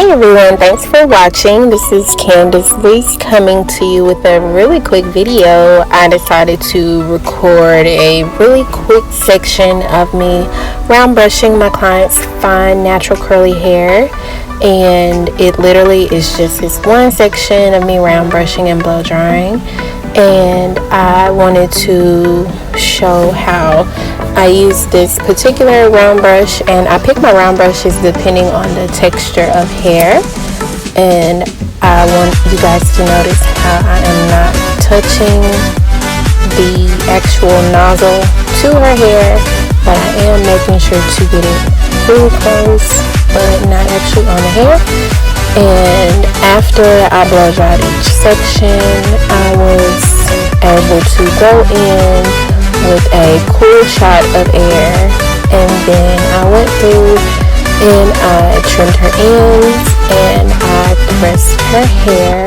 Hi everyone, thanks for watching. This is Candace Reese coming to you with a really quick video. I decided to record a really quick section of me round brushing my client's fine natural curly hair, and it literally is just this one section of me round brushing and blow drying. And I wanted to show how I use this particular round brush, and I pick my round brushes depending on the texture of hair. And I want you guys to notice how I am not touching the actual nozzle to her hair, but I am making sure to get it really close, but not actually on the hair. And after I blow dried each section, I was able to go in with a cool shot of air, and then I went through and I trimmed her ends and I pressed her hair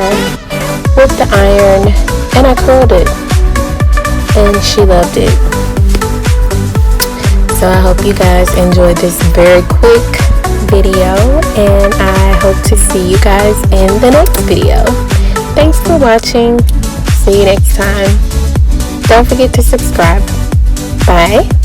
with the iron and I curled it, and she loved it. So I hope you guys enjoyed this very quick video, and I hope to see you guys in the next video. Thanks for watching. See you next time. Don't forget to subscribe. Bye.